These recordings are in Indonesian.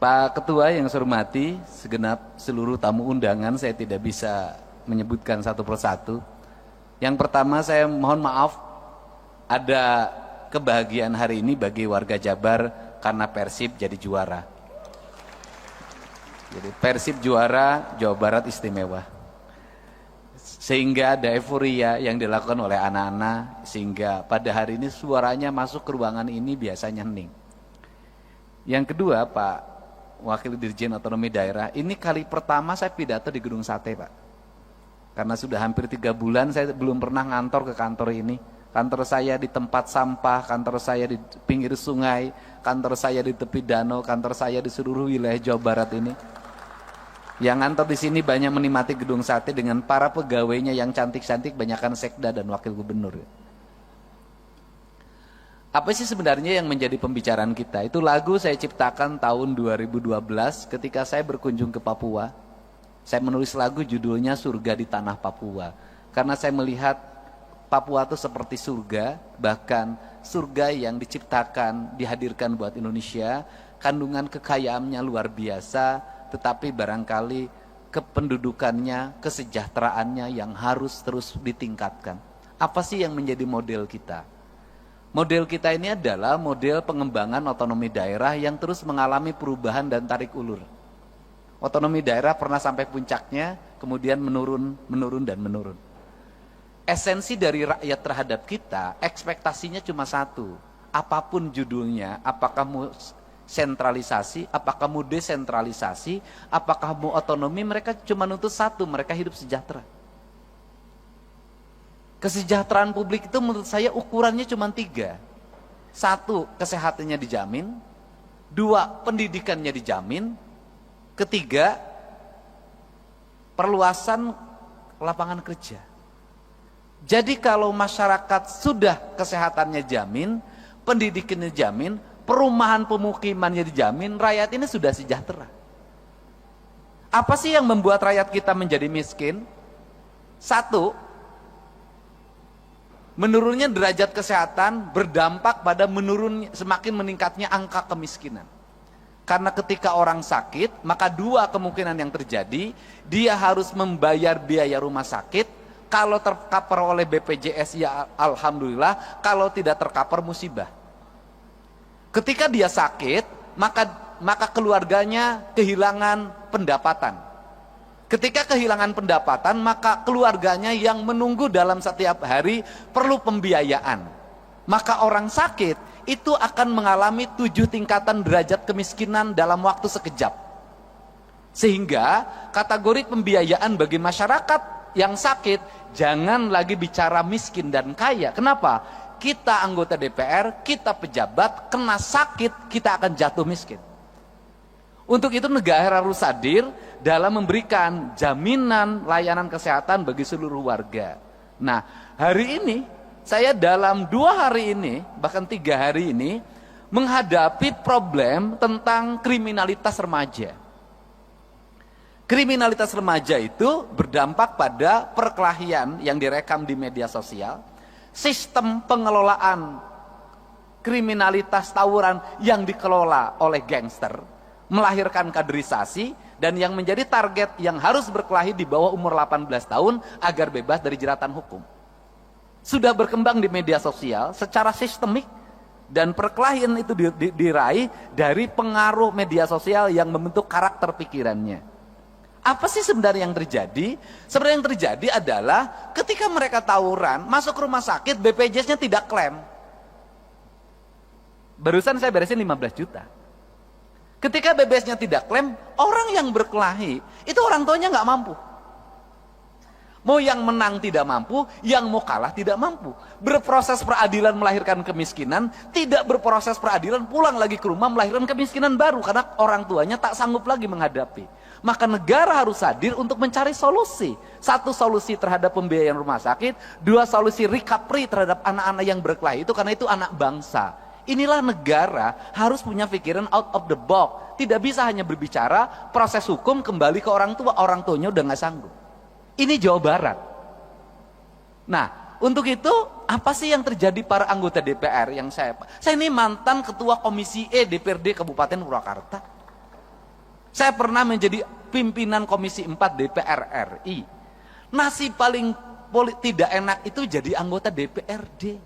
Pak Ketua yang saya hormati, segenap seluruh tamu undangan, saya tidak bisa menyebutkan satu persatu. Yang pertama saya mohon maaf, ada kebahagiaan hari ini bagi warga Jabar karena Persib jadi juara. Jadi Persib juara, Jawa Barat istimewa. Sehingga ada euforia yang dilakukan oleh anak-anak, sehingga pada hari ini suaranya masuk ke ruangan ini biasanya hening. Yang kedua, Pak Wakil Dirjen Otonomi Daerah, ini kali pertama saya pidato di Gedung Sate, Pak. Karena sudah hampir 3 bulan saya belum pernah ngantor ke kantor ini. Kantor saya di tempat sampah, kantor saya di pinggir sungai, kantor saya di tepi danau, kantor saya di seluruh wilayah Jawa Barat ini. Yang ngantor di sini banyak menikmati Gedung Sate dengan para pegawainya yang cantik-cantik, banyakkan sekda dan wakil gubernur. Apa sih sebenarnya yang menjadi pembicaraan kita? Itu lagu saya ciptakan tahun 2012 ketika saya berkunjung ke Papua. Saya menulis lagu judulnya Surga di Tanah Papua. Karena saya melihat Papua itu seperti surga, bahkan surga yang diciptakan, dihadirkan buat Indonesia. Kandungan kekayaannya luar biasa, tetapi barangkali kependudukannya, kesejahteraannya yang harus terus ditingkatkan. Apa sih yang menjadi model kita? Model kita ini adalah model pengembangan otonomi daerah yang terus mengalami perubahan dan tarik ulur. Otonomi daerah pernah sampai puncaknya, kemudian menurun, dan menurun. Esensi dari rakyat terhadap kita, ekspektasinya cuma satu. Apapun judulnya, apakah mau sentralisasi, apakah mau desentralisasi, apakah mau otonomi, mereka cuma nuntut satu, mereka hidup sejahtera. Kesejahteraan publik itu menurut saya ukurannya cuma 3. 1, kesehatannya dijamin. 2, pendidikannya dijamin. 3, perluasan lapangan kerja. Jadi kalau masyarakat sudah kesehatannya jamin, pendidikannya dijamin, perumahan pemukimannya dijamin, rakyat ini sudah sejahtera. Apa sih yang membuat rakyat kita menjadi miskin? 1, menurunnya derajat kesehatan berdampak pada semakin meningkatnya angka kemiskinan. Karena ketika orang sakit, maka 2 kemungkinan yang terjadi, dia harus membayar biaya rumah sakit. Kalau tercover oleh BPJS ya alhamdulillah, kalau tidak tercover musibah. Ketika dia sakit, maka keluarganya kehilangan pendapatan. Ketika kehilangan pendapatan, maka keluarganya yang menunggu dalam setiap hari perlu pembiayaan. Maka orang sakit itu akan mengalami 7 tingkatan derajat kemiskinan dalam waktu sekejap. Sehingga kategori pembiayaan bagi masyarakat yang sakit, jangan lagi bicara miskin dan kaya. Kenapa? Kita anggota DPR, kita pejabat, kena sakit, kita akan jatuh miskin. Untuk itu negara harus hadir dalam memberikan jaminan layanan kesehatan bagi seluruh warga. Nah, hari ini saya dalam 2 hari ini, bahkan 3 hari ini, menghadapi problem tentang kriminalitas remaja. Kriminalitas remaja itu berdampak pada perkelahian yang direkam di media sosial, sistem pengelolaan kriminalitas tawuran yang dikelola oleh gangster, melahirkan kaderisasi, dan yang menjadi target yang harus berkelahi di bawah umur 18 tahun agar bebas dari jeratan hukum. Sudah berkembang di media sosial secara sistemik, dan perkelahian itu diraih dari pengaruh media sosial yang membentuk karakter pikirannya. Apa sih sebenarnya yang terjadi? Sebenarnya yang terjadi adalah ketika mereka tawuran, masuk rumah sakit, BPJS-nya tidak klaim. Barusan saya beresin 15 juta. Ketika BPJS-nya tidak klaim, orang yang berkelahi, itu orang tuanya nggak mampu. Mau yang menang tidak mampu, yang mau kalah tidak mampu. Berproses peradilan melahirkan kemiskinan, tidak berproses peradilan pulang lagi ke rumah melahirkan kemiskinan baru. Karena orang tuanya tak sanggup lagi menghadapi. Maka negara harus hadir untuk mencari solusi. 1, solusi terhadap pembiayaan rumah sakit. 2, solusi recovery terhadap anak-anak yang berkelahi itu, karena itu anak bangsa. Inilah negara harus punya pikiran out of the box. Tidak bisa hanya berbicara proses hukum kembali ke orang tuanya udah gak sanggup. Ini Jawa Barat. Nah, untuk itu apa sih yang terjadi para anggota DPR yang saya ini mantan ketua Komisi E DPRD Kabupaten Purwakarta. Saya pernah menjadi pimpinan Komisi 4 DPR RI. Nasib paling tidak enak itu jadi anggota DPRD.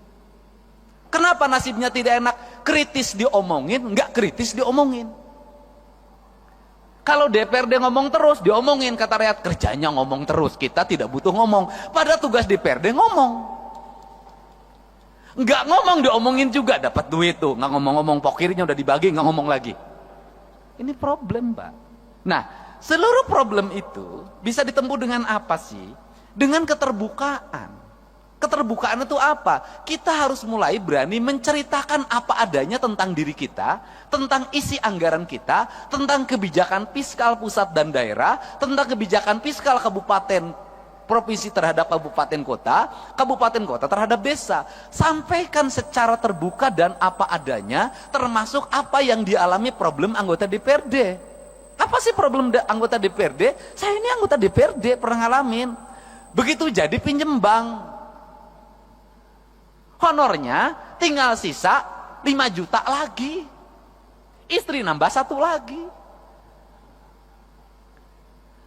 Kenapa nasibnya tidak enak? Kritis diomongin, nggak kritis diomongin. Kalau DPRD ngomong terus, diomongin, kata rakyat, kerjanya ngomong terus, kita tidak butuh ngomong. Padahal tugas DPRD ngomong. Nggak ngomong diomongin juga, dapat duit tuh. Nggak ngomong-ngomong, pokirnya udah dibagi, nggak ngomong lagi. Ini problem, Pak. Nah, seluruh problem itu bisa ditempuh dengan apa sih? Dengan keterbukaan. Keterbukaan itu apa? Kita harus mulai berani menceritakan apa adanya tentang diri kita, tentang isi anggaran kita, tentang kebijakan fiskal pusat dan daerah, tentang kebijakan fiskal kabupaten provinsi terhadap kabupaten kota terhadap desa. Sampaikan secara terbuka dan apa adanya, termasuk apa yang dialami problem anggota DPRD. Apa sih problem anggota DPRD? Saya ini anggota DPRD, pernah ngalamin. Begitu jadi pinjem bank, honornya tinggal sisa 5 juta lagi, istri nambah 1 lagi.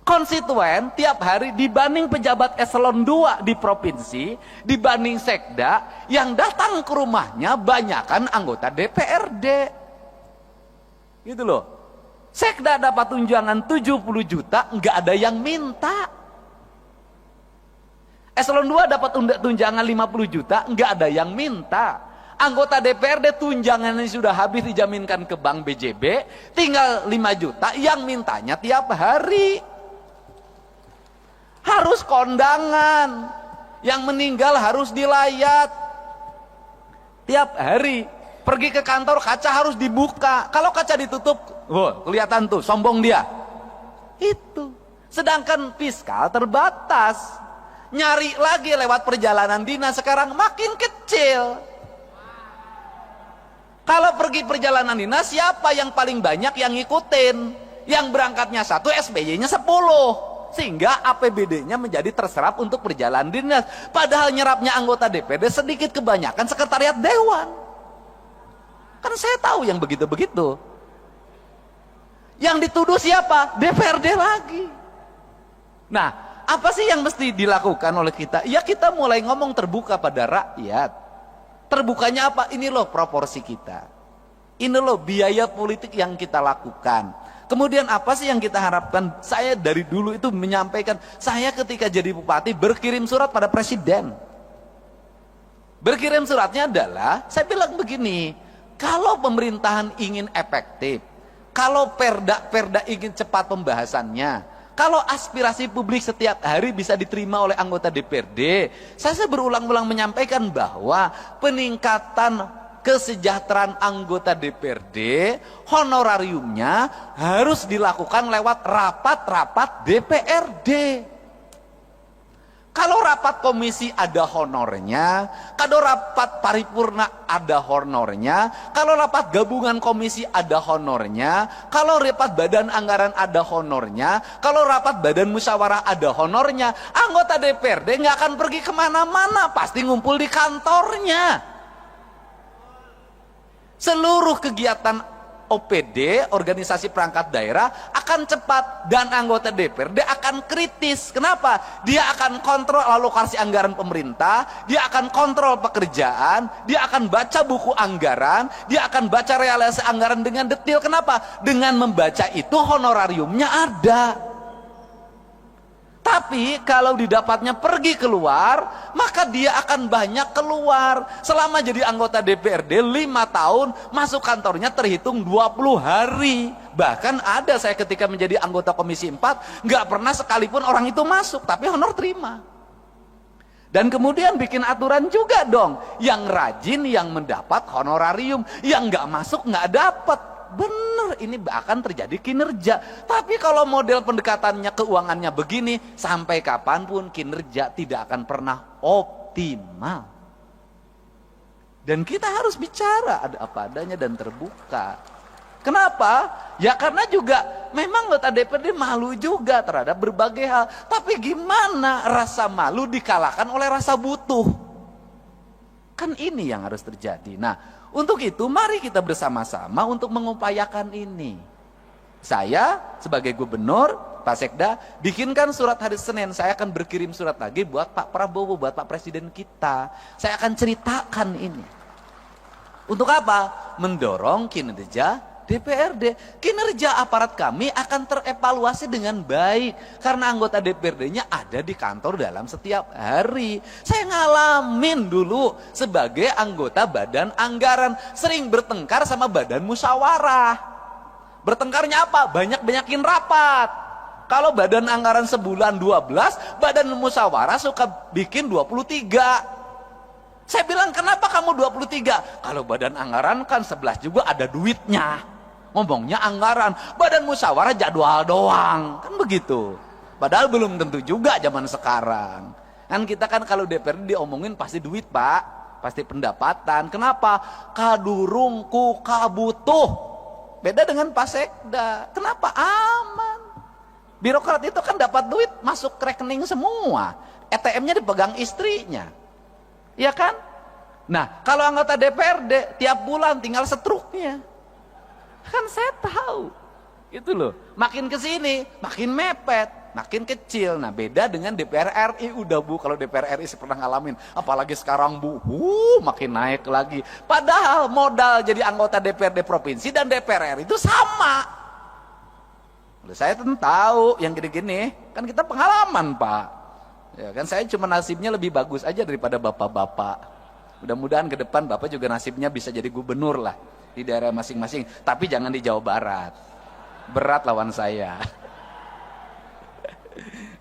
Konstituen tiap hari dibanding pejabat eselon 2 di provinsi, dibanding sekda, yang datang ke rumahnya banyakan anggota DPRD. Gitu loh. Sekda dapat tunjangan 70 juta, nggak ada yang minta. Eselon 2 dapat tunjangan 50 juta, nggak ada yang minta. Anggota DPRD tunjangannya sudah habis dijaminkan ke Bank BJB, tinggal 5 juta, yang mintanya tiap hari. Harus kondangan, yang meninggal harus dilayat. Tiap hari, pergi ke kantor kaca harus dibuka. Kalau kaca ditutup, kelihatan tuh, sombong dia. Itu. Sedangkan fiskal terbatas. Nyari lagi lewat perjalanan dinas sekarang makin kecil. Kalau pergi perjalanan dinas, siapa yang paling banyak yang ngikutin? Yang berangkatnya 1, SBY-nya 10. Sehingga APBD-nya menjadi terserap untuk perjalanan dinas. Padahal nyerapnya anggota DPD sedikit, kebanyakan sekretariat dewan. Kan saya tahu yang begitu-begitu. Yang dituduh siapa? DPRD lagi. Nah, apa sih yang mesti dilakukan oleh kita? Ya, kita mulai ngomong terbuka pada rakyat. Terbukanya apa? Ini loh proporsi kita. Ini loh biaya politik yang kita lakukan. Kemudian apa sih yang kita harapkan? Saya dari dulu itu menyampaikan, saya ketika jadi bupati berkirim surat pada presiden. Berkirim suratnya adalah, saya bilang begini, kalau pemerintahan ingin efektif, kalau perda ingin cepat pembahasannya, kalau aspirasi publik setiap hari bisa diterima oleh anggota DPRD, saya berulang-ulang menyampaikan bahwa peningkatan kesejahteraan anggota DPRD, honorariumnya harus dilakukan lewat rapat-rapat DPRD. Kalau rapat komisi ada honornya, kalau rapat paripurna ada honornya, kalau rapat gabungan komisi ada honornya, kalau rapat badan anggaran ada honornya, kalau rapat badan musyawarah ada honornya, anggota DPRD nggak akan pergi kemana-mana, pasti ngumpul di kantornya. Seluruh kegiatan OPD, organisasi perangkat daerah, akan cepat dan anggota DPRD akan kritis. Kenapa? Dia akan kontrol alokasi anggaran pemerintah, dia akan kontrol pekerjaan, dia akan baca buku anggaran, dia akan baca realisasi anggaran dengan detail. Kenapa? Dengan membaca itu honorariumnya ada. Tapi kalau didapatnya pergi keluar, maka dia akan banyak keluar. Selama jadi anggota DPRD 5 tahun, masuk kantornya terhitung 20 hari. Bahkan ada saya ketika menjadi anggota Komisi 4, nggak pernah sekalipun orang itu masuk, tapi honor terima. Dan kemudian bikin aturan juga dong, yang rajin yang mendapat honorarium, yang nggak masuk nggak dapat. Bener, ini akan terjadi kinerja. Tapi kalau model pendekatannya keuangannya begini, sampai kapanpun kinerja tidak akan pernah optimal. Dan kita harus bicara ada apa adanya dan terbuka. Kenapa? Ya karena juga memang anggota DPRD malu juga terhadap berbagai hal. Tapi gimana rasa malu dikalahkan oleh rasa butuh? Kan ini yang harus terjadi. Nah, untuk itu mari kita bersama-sama untuk mengupayakan ini. Saya sebagai gubernur, Pak Sekda, bikinkan surat hari Senin. Saya akan berkirim surat lagi buat Pak Prabowo, buat Pak Presiden kita. Saya akan ceritakan ini. Untuk apa? Mendorong kinerja DPRD. Kinerja aparat kami akan terevaluasi dengan baik. Karena anggota DPRD-nya ada di kantor dalam setiap hari. Saya ngalamin dulu sebagai anggota badan anggaran. Sering bertengkar sama badan musyawarah. Bertengkarnya apa? Banyak-banyakin rapat. Kalau badan anggaran sebulan 12, badan musyawarah suka bikin 23. Saya bilang, kenapa kamu 23? Kalau badan anggaran kan 11 juga ada duitnya. Ngomongnya anggaran. Badan musyawarah jadwal doang. Kan begitu. Padahal belum tentu juga zaman sekarang. Kan kita kan kalau DPRD diomongin pasti duit, Pak. Pasti pendapatan. Kenapa? Kadurung ku kabutuh. Beda dengan Pak Sekda. Kenapa? Aman. Birokrat itu kan dapat duit masuk ke rekening semua. ATM-nya dipegang istrinya. Iya kan? Nah, kalau anggota DPRD tiap bulan tinggal setruknya. Kan saya tahu. Itu loh. Makin ke sini, makin mepet, makin kecil. Nah, beda dengan DPR RI. Udah Bu, kalau DPR RI saya pernah ngalamin. Apalagi sekarang Bu, makin naik lagi. Padahal modal jadi anggota DPRD provinsi dan DPR RI itu sama. Saya tentu tahu yang gini-gini. Kan kita pengalaman, Pak. Ya kan, saya cuma nasibnya lebih bagus aja daripada bapak-bapak. Mudah-mudahan ke depan Bapak juga nasibnya bisa jadi gubernur lah di daerah masing-masing. Tapi jangan di Jawa Barat. Berat lawan saya.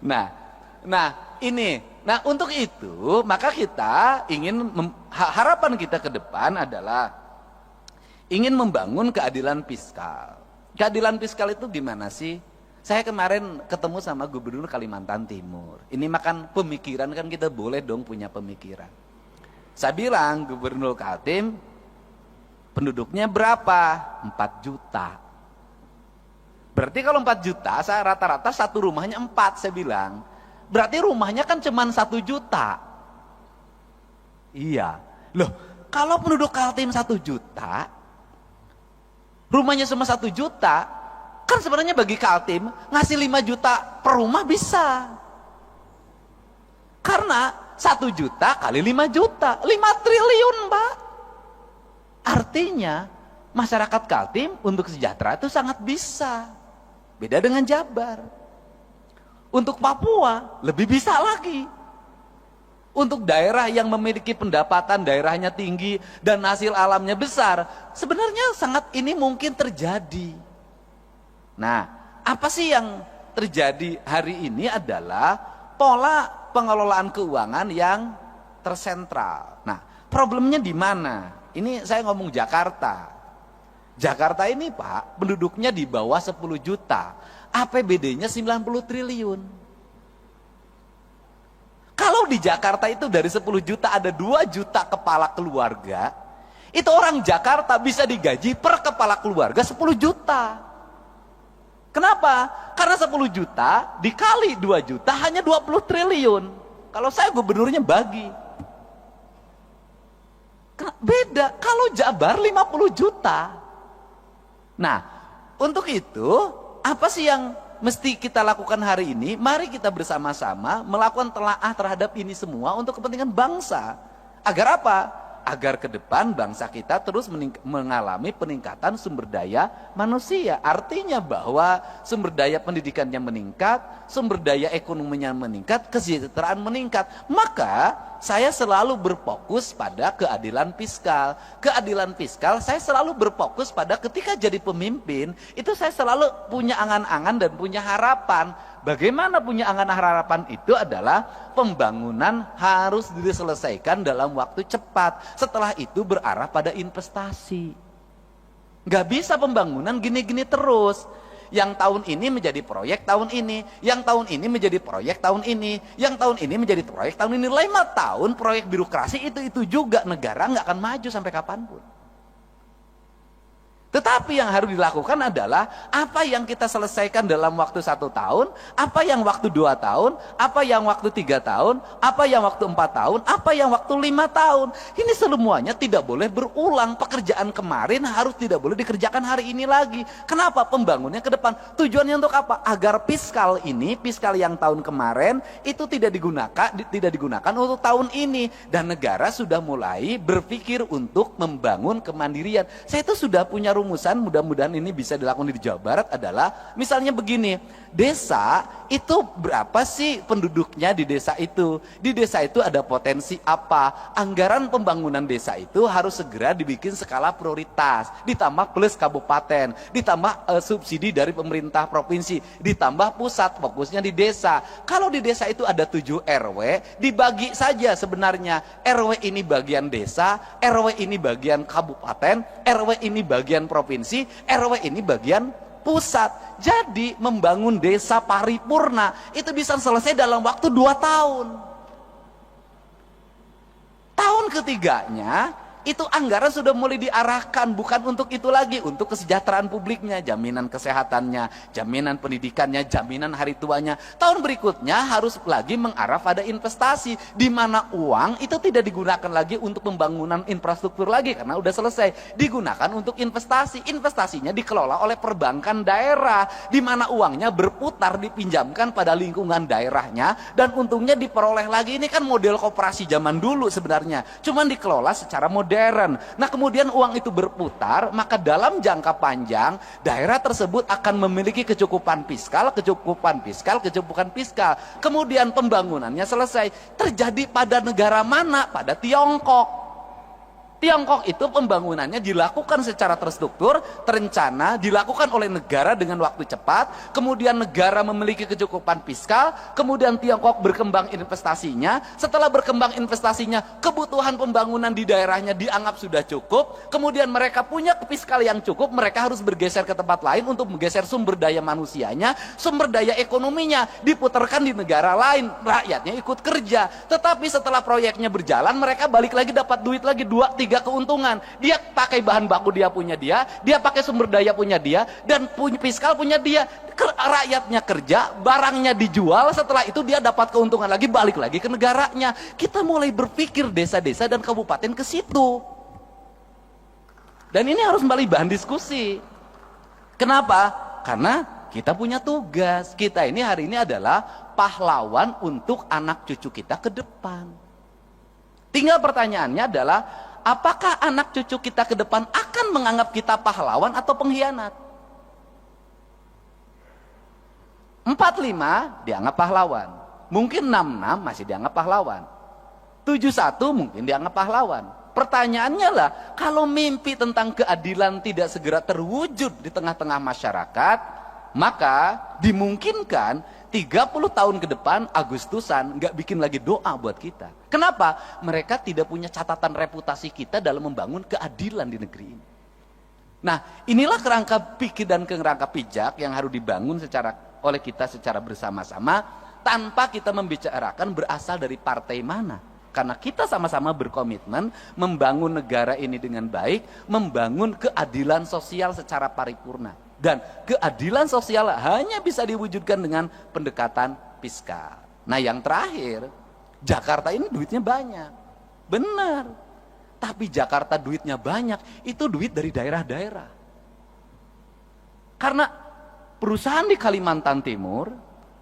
Nah ini. Nah untuk itu maka kita ingin harapan kita ke depan adalah ingin membangun keadilan fiskal. Keadilan fiskal itu gimana sih? Saya kemarin ketemu sama Gubernur Kalimantan Timur. Ini makan pemikiran, kan kita boleh dong punya pemikiran. Saya bilang, Gubernur Kaltim penduduknya berapa? 4 juta. Berarti kalau 4 juta, saya rata-rata satu rumahnya 4, saya bilang. Berarti rumahnya kan cuma 1 juta. Iya. Loh, kalau penduduk Kaltim 1 juta, rumahnya cuma 1 juta, kan sebenarnya bagi Kaltim ngasih 5 juta per rumah bisa. Karena 1 juta kali 5 juta, 5 triliun, Pak. Artinya masyarakat Kaltim untuk sejahtera itu sangat bisa. Beda dengan Jabar. Untuk Papua lebih bisa lagi. Untuk daerah yang memiliki pendapatan daerahnya tinggi dan hasil alamnya besar, sebenarnya sangat ini mungkin terjadi. Nah, apa sih yang terjadi hari ini adalah pola pengelolaan keuangan yang tersentral. Nah, problemnya di mana? Ini saya ngomong Jakarta. Jakarta ini, Pak, penduduknya di bawah 10 juta. APBD-nya 90 triliun. Kalau di Jakarta itu dari 10 juta ada 2 juta kepala keluarga, itu orang Jakarta bisa digaji per kepala keluarga 10 juta. Kenapa? Karena 10 juta dikali 2 juta hanya 20 triliun. Kalau saya gubernurnya bagi. Beda, kalau Jabar 50 juta. Nah, untuk itu, apa sih yang mesti kita lakukan hari ini? Mari kita bersama-sama melakukan telaah terhadap ini semua untuk kepentingan bangsa. Agar apa? Agar ke depan bangsa kita terus mengalami peningkatan sumber daya manusia. Artinya bahwa sumber daya pendidikannya meningkat, sumber daya ekonominya meningkat, kesejahteraan meningkat. Maka saya selalu berfokus pada keadilan fiskal. Keadilan fiskal saya selalu berfokus pada ketika jadi pemimpin, itu saya selalu punya angan-angan dan punya harapan. Bagaimana punya angan harapan itu adalah pembangunan harus diselesaikan dalam waktu cepat. Setelah itu berarah pada investasi. Gak bisa pembangunan gini-gini terus. Yang tahun ini menjadi proyek tahun ini, yang tahun ini menjadi proyek tahun ini, yang tahun ini menjadi proyek tahun ini. 5 tahun proyek birokrasi itu juga, negara nggak akan maju sampai kapanpun. Tetapi yang harus dilakukan adalah apa yang kita selesaikan dalam waktu 1 tahun, apa yang waktu 2 tahun, apa yang waktu 3 tahun, apa yang waktu 4 tahun, apa yang waktu 5 tahun. Ini semuanya tidak boleh berulang. Pekerjaan kemarin harus tidak boleh dikerjakan hari ini lagi. Kenapa? Pembangunnya ke depan. Tujuannya untuk apa? Agar fiskal yang tahun kemarin itu tidak digunakan untuk tahun ini. Dan negara sudah mulai berpikir untuk membangun kemandirian. Saya itu sudah punya rumusan, mudah-mudahan ini bisa dilakukan di Jawa Barat, adalah misalnya begini, desa itu berapa sih penduduknya di desa itu? Di desa itu ada potensi apa? Anggaran pembangunan desa itu harus segera dibikin skala prioritas, ditambah plus kabupaten, ditambah subsidi dari pemerintah provinsi, ditambah pusat fokusnya di desa. Kalau di desa itu ada 7 RW, dibagi saja sebenarnya. RW ini bagian desa, RW ini bagian kabupaten, RW ini bagian provinsi, RW ini bagian pusat. Jadi membangun desa paripurna itu bisa selesai dalam waktu 2 tahun. Tahun ketiganya itu anggaran sudah mulai diarahkan, bukan untuk itu lagi, untuk kesejahteraan publiknya, jaminan kesehatannya, jaminan pendidikannya, jaminan hari tuanya. Tahun berikutnya harus lagi mengarah pada investasi, di mana uang itu tidak digunakan lagi untuk pembangunan infrastruktur lagi karena udah selesai, digunakan untuk investasi. Investasinya dikelola oleh perbankan daerah, di mana uangnya berputar, dipinjamkan pada lingkungan daerahnya, dan untungnya diperoleh lagi. Ini kan model koperasi zaman dulu sebenarnya, cuman dikelola secara modern. Nah, kemudian uang itu berputar, maka dalam jangka panjang daerah tersebut akan memiliki kecukupan fiskal. Kemudian pembangunannya selesai. Terjadi pada negara mana? Pada Tiongkok. Tiongkok itu pembangunannya dilakukan secara terstruktur, terencana, dilakukan oleh negara dengan waktu cepat, kemudian negara memiliki kecukupan fiskal, kemudian Tiongkok berkembang investasinya, setelah berkembang investasinya, kebutuhan pembangunan di daerahnya dianggap sudah cukup, kemudian mereka punya fiskal yang cukup, mereka harus bergeser ke tempat lain untuk menggeser sumber daya manusianya, sumber daya ekonominya, diputarkan di negara lain, rakyatnya ikut kerja. Tetapi setelah proyeknya berjalan, mereka balik lagi dapat duit lagi 2-3 keuntungan. Dia pakai bahan baku dia punya dia pakai sumber daya punya dia, dan fiskal punya dia. Rakyatnya kerja, barangnya dijual, setelah itu dia dapat keuntungan lagi, balik lagi ke negaranya. Kita mulai berpikir desa-desa dan kabupaten ke situ. Dan ini harus kembali bahan diskusi. Kenapa? Karena kita punya tugas. Kita ini hari ini adalah pahlawan untuk anak cucu kita ke depan. Tinggal pertanyaannya adalah, apakah anak cucu kita ke depan akan menganggap kita pahlawan atau pengkhianat? 45 dianggap pahlawan. Mungkin 66 masih dianggap pahlawan. 71 mungkin dianggap pahlawan. Pertanyaannya lah, kalau mimpi tentang keadilan tidak segera terwujud di tengah-tengah masyarakat, maka dimungkinkan 30 tahun ke depan Agustusan nggak bikin lagi doa buat kita. Kenapa? Mereka tidak punya catatan reputasi kita dalam membangun keadilan di negeri ini. Nah, inilah kerangka pikir dan kerangka pijak yang harus dibangun oleh kita secara bersama-sama, tanpa kita membicarakan berasal dari partai mana. Karena kita sama-sama berkomitmen membangun negara ini dengan baik, membangun keadilan sosial secara paripurna. Dan keadilan sosial hanya bisa diwujudkan dengan pendekatan fiskal. Nah, yang terakhir, Jakarta ini duitnya banyak. Benar. Tapi Jakarta duitnya banyak, itu duit dari daerah-daerah. Karena perusahaan di Kalimantan Timur,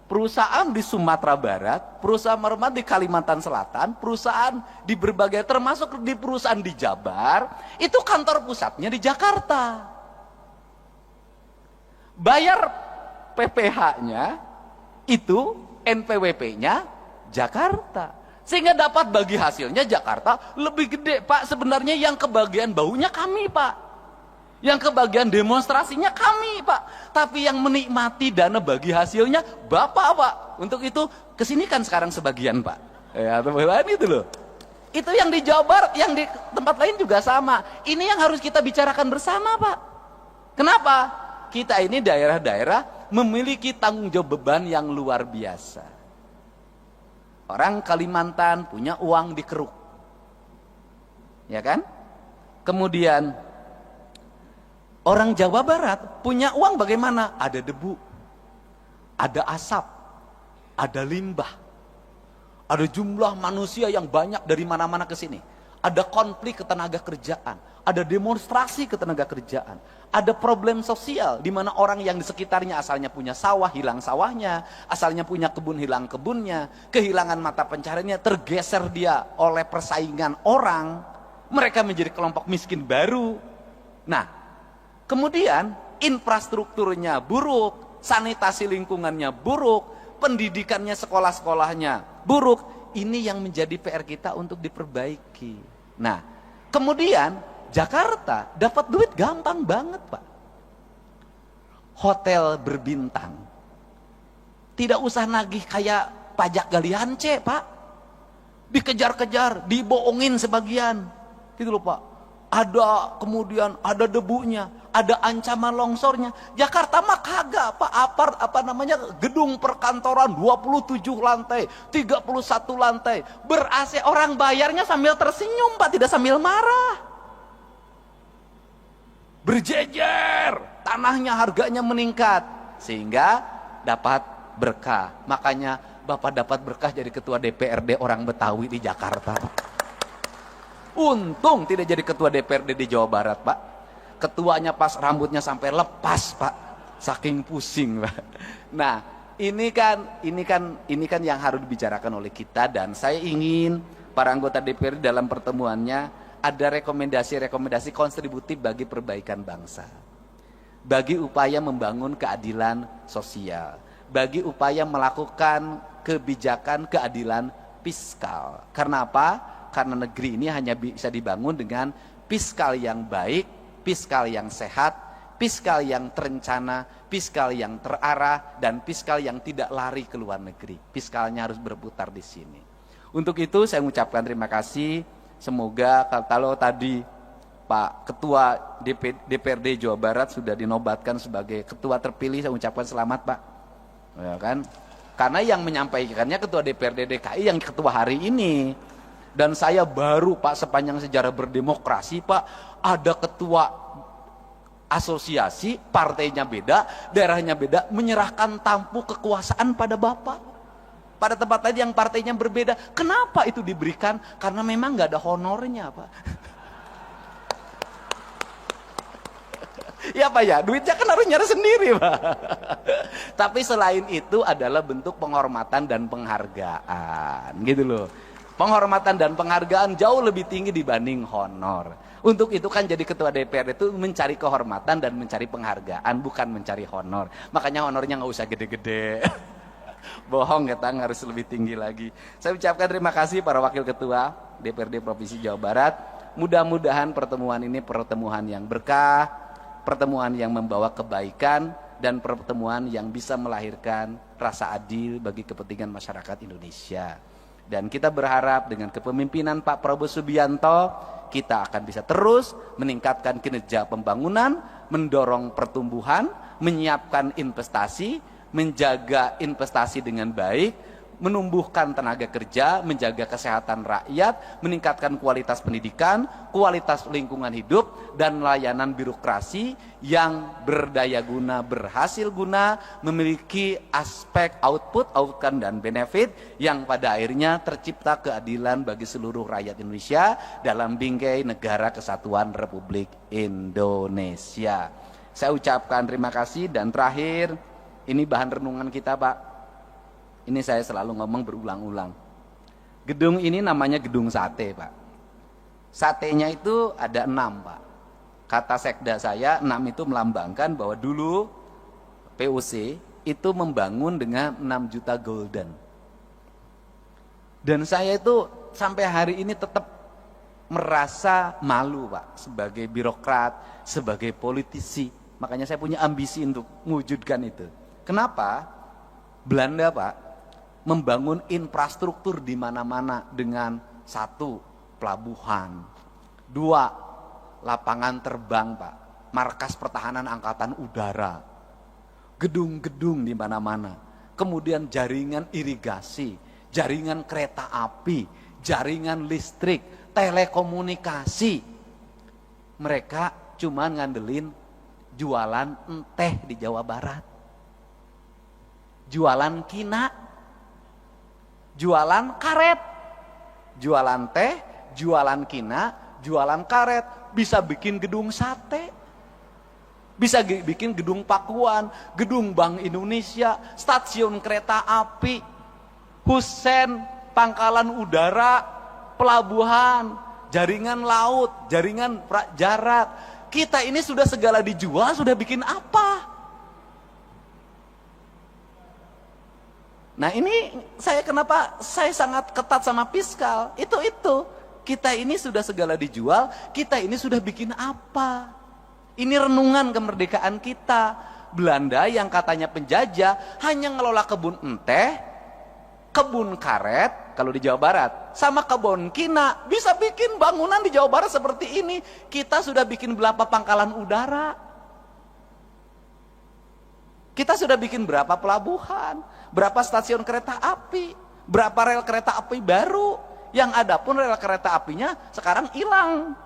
perusahaan di Sumatera Barat, perusahaan di Kalimantan Selatan, perusahaan di berbagai, termasuk di perusahaan di Jabar, itu kantor pusatnya di Jakarta. Bayar PPh-nya itu, NPWP-nya Jakarta. Sehingga dapat bagi hasilnya Jakarta lebih gede. Pak, sebenarnya yang kebagian baunya kami, Pak. Yang kebagian demonstrasinya kami, Pak. Tapi yang menikmati dana bagi hasilnya Bapak, Pak. Untuk itu kesini kan sekarang sebagian, Pak. Ya, teman-teman, itu loh. Itu yang di Jawa Barat, yang di tempat lain juga sama. Ini yang harus kita bicarakan bersama, Pak. Kenapa? Kita ini daerah-daerah memiliki tanggung jawab beban yang luar biasa. Orang Kalimantan punya uang di keruk, ya kan? Kemudian Orang Jawa Barat punya uang bagaimana? Ada debu, ada asap, ada limbah, ada jumlah manusia yang banyak dari mana-mana ke sini. Ada konflik ketenaga kerjaan, ada demonstrasi ketenaga kerjaan, ada problem sosial di mana orang yang di sekitarnya asalnya punya sawah hilang sawahnya, asalnya punya kebun hilang kebunnya, kehilangan mata pencahariannya, tergeser dia oleh persaingan orang, mereka menjadi kelompok miskin baru. Nah, kemudian infrastrukturnya buruk, sanitasi lingkungannya buruk, pendidikannya sekolah-sekolahnya buruk. Ini yang menjadi PR kita untuk diperbaiki. Nah, kemudian Jakarta dapat duit gampang banget, Pak. Hotel berbintang. Tidak usah nagih kayak pajak galian C, Pak. Dikejar-kejar, dibohongin sebagian. Gitu loh, Pak. Ada kemudian ada debunya, ada ancaman longsornya. Jakarta mah kagak, Pak. Gedung perkantoran 27 lantai, 31 lantai, ber-AC, orang bayarnya sambil tersenyum, Pak, tidak sambil marah. Berjejer, tanahnya harganya meningkat sehingga dapat berkah. Makanya Bapak dapat berkah jadi ketua DPRD orang Betawi di Jakarta. Untung tidak jadi ketua DPRD di Jawa Barat, Pak. Ketuanya pas rambutnya sampai lepas, Pak. Saking pusing, Pak. Nah, ini kan yang harus dibicarakan oleh kita, dan saya ingin para anggota DPRD dalam pertemuannya ada rekomendasi-rekomendasi kontributif bagi perbaikan bangsa. Bagi upaya membangun keadilan sosial, bagi upaya melakukan kebijakan keadilan fiskal. Karena apa? Karena negeri ini hanya bisa dibangun dengan fiskal yang baik, fiskal yang sehat, fiskal yang terencana, fiskal yang terarah, dan fiskal yang tidak lari ke luar negeri. Fiskalnya harus berputar di sini. Untuk itu saya mengucapkan terima kasih. Semoga kalau tadi Pak Ketua DPRD Jawa Barat sudah dinobatkan sebagai ketua terpilih, saya ucapkan selamat, Pak. Ya kan? Karena yang menyampaikannya Ketua DPRD DKI yang ketua hari ini. Dan saya baru, Pak, sepanjang sejarah berdemokrasi, Pak, ada ketua asosiasi, partainya beda, daerahnya beda, menyerahkan tampuk kekuasaan pada Bapak. Pada tempat lain yang partainya berbeda. Kenapa itu diberikan? Karena memang nggak ada honornya, Pak. Ya, Pak, ya, duitnya kan harus nyari sendiri, Pak. Tapi selain itu adalah bentuk penghormatan dan penghargaan, gitu loh. Penghormatan dan penghargaan jauh lebih tinggi dibanding honor. Untuk itu kan jadi ketua DPR itu mencari kehormatan dan mencari penghargaan, bukan mencari honor. Makanya honornya nggak usah gede-gede. Bohong, ketang, harus lebih tinggi lagi. Saya ucapkan terima kasih para wakil ketua DPRD Provinsi Jawa Barat. Mudah-mudahan pertemuan ini pertemuan yang berkah, pertemuan yang membawa kebaikan, dan pertemuan yang bisa melahirkan rasa adil bagi kepentingan masyarakat Indonesia. Dan kita berharap dengan kepemimpinan Pak Prabowo Subianto, kita akan bisa terus meningkatkan kinerja pembangunan, mendorong pertumbuhan, menyiapkan investasi, menjaga investasi dengan baik, menumbuhkan tenaga kerja, menjaga kesehatan rakyat, meningkatkan kualitas pendidikan, kualitas lingkungan hidup, dan layanan birokrasi yang berdaya guna, berhasil guna, memiliki aspek output, outcome, dan benefit yang pada akhirnya tercipta keadilan bagi seluruh rakyat Indonesia dalam bingkai Negara Kesatuan Republik Indonesia. Saya ucapkan terima kasih, dan terakhir, ini bahan renungan kita, Pak. Ini saya selalu ngomong berulang-ulang. Gedung ini namanya gedung sate, Pak. Satenya itu ada 6, Pak. Kata sekda saya, 6 itu melambangkan bahwa dulu POC itu membangun dengan 6 juta golden. Dan saya itu sampai hari ini tetap merasa malu, Pak, sebagai birokrat, sebagai politisi. Makanya saya punya ambisi untuk mewujudkan itu. Kenapa? Belanda, Pak, membangun infrastruktur di mana-mana dengan 1, pelabuhan, 2, lapangan terbang, Pak, markas pertahanan angkatan udara, gedung-gedung di mana-mana, kemudian jaringan irigasi, jaringan kereta api, jaringan listrik, telekomunikasi. Mereka cuma ngandelin jualan teh di Jawa Barat, jualan kina, jualan karet, jualan teh, jualan kina, jualan karet, bisa bikin gedung sate, bisa bikin gedung pakuan, gedung Bank Indonesia, stasiun kereta api, husen, pangkalan udara, pelabuhan, jaringan laut, jaringan darat. Kita ini sudah segala dijual, sudah bikin apa? Nah ini kenapa saya sangat ketat sama fiskal, itu. Kita ini sudah segala dijual, kita ini sudah bikin apa? Ini renungan kemerdekaan kita. Belanda yang katanya penjajah hanya ngelola kebun teh, kebun karet kalau di Jawa Barat, sama kebun kina, bisa bikin bangunan di Jawa Barat seperti ini. Kita sudah bikin berapa pangkalan udara, kita sudah bikin berapa pelabuhan, berapa stasiun kereta api, berapa rel kereta api baru. Yang ada pun rel kereta apinya sekarang hilang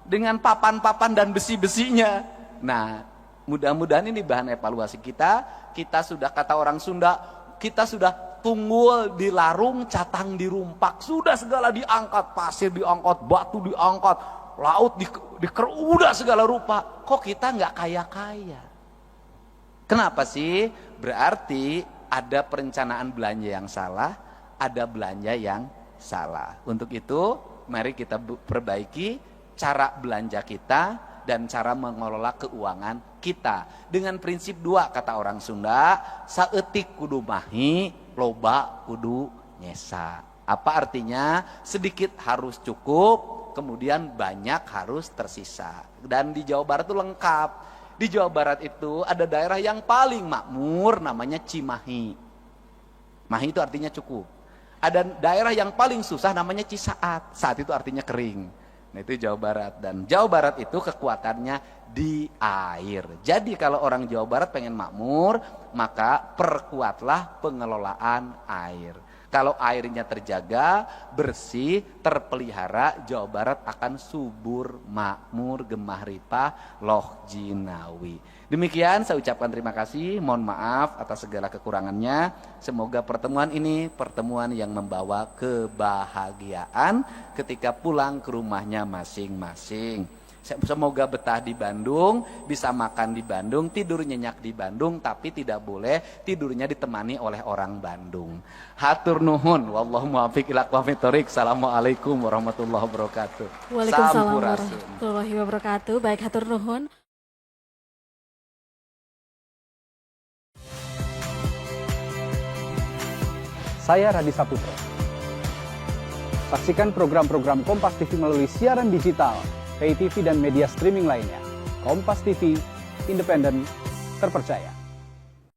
dengan papan-papan dan besi-besinya. Nah, mudah-mudahan ini bahan evaluasi kita. Kita sudah, kata orang Sunda, kita sudah tunggul di larung, catang di rumpak. Sudah segala diangkat, pasir diangkat, batu diangkat, laut udah segala rupa. Kok kita nggak kaya-kaya? Kenapa sih? Berarti ada perencanaan belanja yang salah, ada belanja yang salah. Untuk itu, mari kita perbaiki cara belanja kita dan cara mengelola keuangan kita. Dengan prinsip 2, kata orang Sunda, saeutik kudu mahi, loba kudu nyesa. Apa artinya? Sedikit harus cukup, kemudian banyak harus tersisa. Dan di Jawa Barat itu lengkap. Di Jawa Barat itu ada daerah yang paling makmur, namanya Cimahi. Mahi itu artinya cukup. Ada daerah yang paling susah, namanya Cisaat. Saat itu artinya kering. Nah itu Jawa Barat. Dan Jawa Barat itu kekuatannya di air. Jadi kalau orang Jawa Barat pengen makmur, maka perkuatlah pengelolaan air. Kalau airnya terjaga, bersih, terpelihara, Jawa Barat akan subur, makmur, gemah ripah, loh jinawi. Demikian saya ucapkan terima kasih, mohon maaf atas segala kekurangannya. Semoga pertemuan ini pertemuan yang membawa kebahagiaan ketika pulang ke rumahnya masing-masing. Semoga betah di Bandung, bisa makan di Bandung, tidur nyenyak di Bandung, tapi tidak boleh tidurnya ditemani oleh orang Bandung. Hatur nuhun, wallahu muwaffiq ila aqwamit thoriq. Assalamualaikum warahmatullahi wabarakatuh. Waalaikumsalam warahmatullahi wabarakatuh. Baik, hatur nuhun. Saya Radi Saputro. Saksikan program-program Kompas TV melalui siaran digital, pay TV dan media streaming lainnya. Kompas TV, independen, terpercaya.